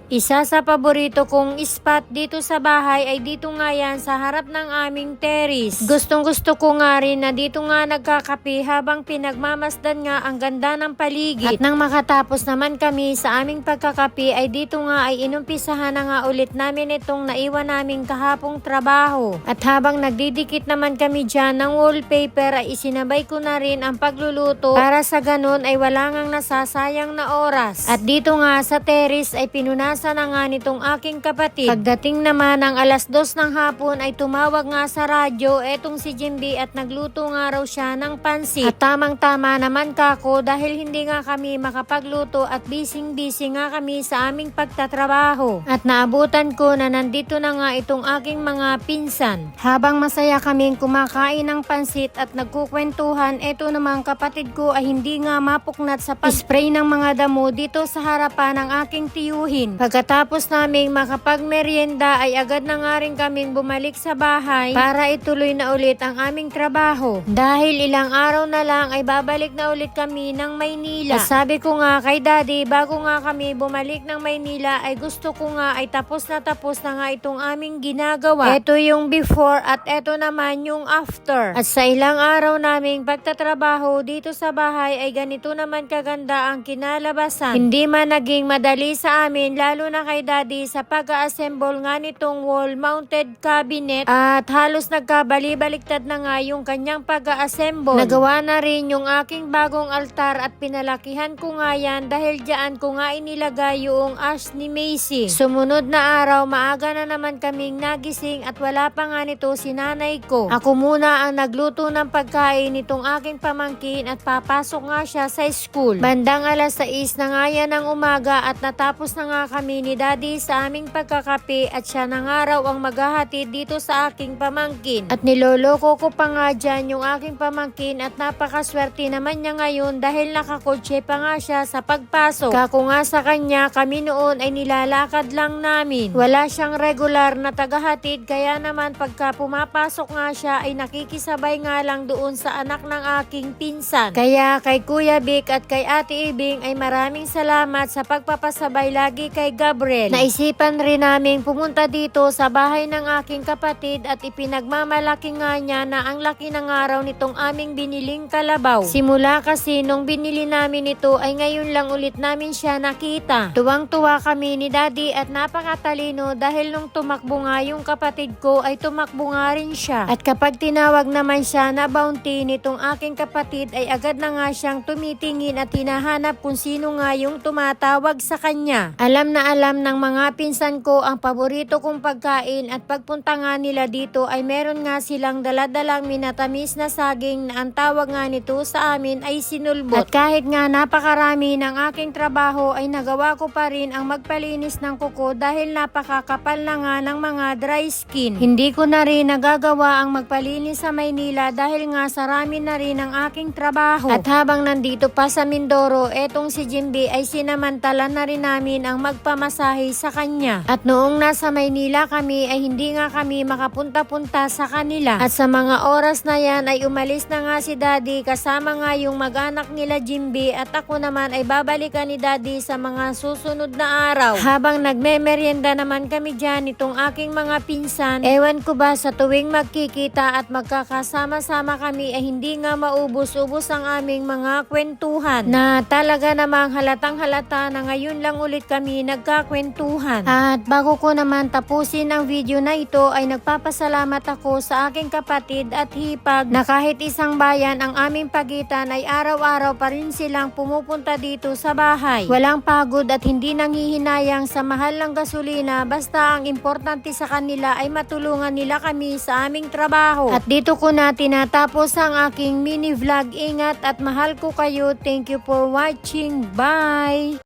Isa sa paborito kong spot dito sa bahay ay dito nga yan sa harap ng aming terrace. Gustong gusto ko nga rin na dito nga nagkakape habang pinagmamasdan nga ang ganda ng paligid. At nang makatapos naman kami sa aming pagkakape ay dito nga ay inumpisahan na nga ulit namin itong naiwan naming kahapong trabaho. At habang nagdidikit naman kami dyan ng wallpaper ay isinabay ko na rin ang pagluluto para sa ganun ay wala ngang nasasayang na oras. At dito nga sa terrace ay pinunasan na nga nitong aking kapatid. Pagdating naman ng alas 2 ng hapon ay tumawag nga sa radyo etong si Jimby at nagluto nga raw siya ng pansit. At tamang-tama naman kako dahil hindi nga kami makapagluto at busy nga kami sa aming pagtatrabaho. At naabutan ko na nandito na nga itong aking mga pinsan. Habang masaya kaming kumakain ng pansit at nagkukwentuhan, eto namang kapatid ko ay hindi nga mapuknat sa pag-spray ng mga damo dito sa harapan ng aking tiyuhin. Pagkatapos naming makapagmeryenda ay agad na nga rin kaming bumalik sa bahay para ituloy na ulit ang aming trabaho. Dahil ilang araw na lang ay babalik na ulit kami ng Maynila. At sabi ko nga kay daddy bago nga kami bumalik ng Maynila ay gusto ko nga ay tapos na nga itong aming ginagawa. Ito yung before at ito naman yung after. At sa ilang araw naming pagtatrabaho dito sa bahay ay ganito naman kaganda ang kinalabasan. Hindi man naging madali sa amin lalo na kay daddy sa pag-assemble nga nitong wall-mounted cabinet at halos nagkabali-baliktad na nga yung kanyang pag-assemble. Nagawa na rin yung aking bagong altar at pinalakihan ko nga yan dahil diyan ko nga inilagay yung ash ni Macy. Sumunod na araw maaga na naman kaming nagising at wala pa nga nito si nanay ko. Ako muna ang nagluto ng pagkain nitong aking pamangkin at papasok nga siya sa school. Bandang alas 6 na nga yan ng umaga at natapos na nga kami ni daddy sa aming pagkakape at siya na nga raw ang maghahatid dito sa aking pamangkin. At niloloko ko pa nga dyan yung aking pamangkin at napakaswerte naman niya ngayon dahil nakakotse pa nga siya sa pagpasok. Kako nga sa kanya kami noon ay nilalakad lang namin. Wala siyang regular na tagahatid kaya naman pagka pumapasok nga siya ay nakikisabay nga lang doon sa anak ng aking pinsan. Kaya kay Kuya Vic at kay Ate Ibing ay maraming salamat sa pagpapasabay lagi kay Gabriel. Naisipan rin namin pumunta dito sa bahay ng aking kapatid at ipinagmamalaki nga niya na ang laki ng araw nitong aming biniling kalabaw. Simula kasi nung binili namin ito ay ngayon lang ulit namin siya nakita. Tuwang-tuwa kami ni daddy at napakatalino dahil nung tumakbo nga yung kapatid ko ay tumakbo nga rin siya. At kapag tinawag naman siya na bounty nitong aking kapatid ay agad na nga siyang tumitingin at hinahanap kung sino nga yung tumatawag sa kanya. Alam na alam ng mga pinsan ko ang paborito kong pagkain at pagpunta nga nila dito ay meron nga silang daladalang minatamis na saging na ang tawag nga nito sa amin ay sinulbot. At kahit nga napakarami ng aking trabaho ay nagawa ko pa rin ang magpalinis ng kuko dahil napakakapal na nga ng mga dry skin. Hindi ko na rin nagagawa ang magpalinis sa Maynila dahil nga sarami na rin ang aking trabaho. At habang nandito pa sa Mindoro, etong si Jimby ay sinamantala na rin namin ang magpamasahe sa kanya. At noong nasa Maynila kami ay hindi nga kami makapunta-punta sa kanila. At sa mga oras na yan ay umalis na nga si daddy kasama nga yung mag-anak nila Jimby at ako naman ay babalikan ni daddy sa mga susunod na araw. Habang nagmemeryenda naman kami dyan itong aking mga pinsan, ewan ko ba sa tuwing magkikita at magkakasama-sama kami ay hindi nga maubos-ubos ang aming mga kwentuhan na talaga namang halatang halata na ngayon lang ulit kami nagkakwentuhan. At bago ko naman tapusin ang video na ito ay nagpapasalamat ako sa aking kapatid at hipag na kahit isang bayan ang aming pagitan ay araw-araw pa rin silang pumupunta dito sa bahay. Walang pagod at hindi nanghihinayang sa mahal ng gasolina basta ang importante sa kanila ay matulungan nila kami sa aming trabaho. At dito ko na tinatapos ang aking mini vlog. Ingat at mahal ko kayo. Thank you for watching. Bye!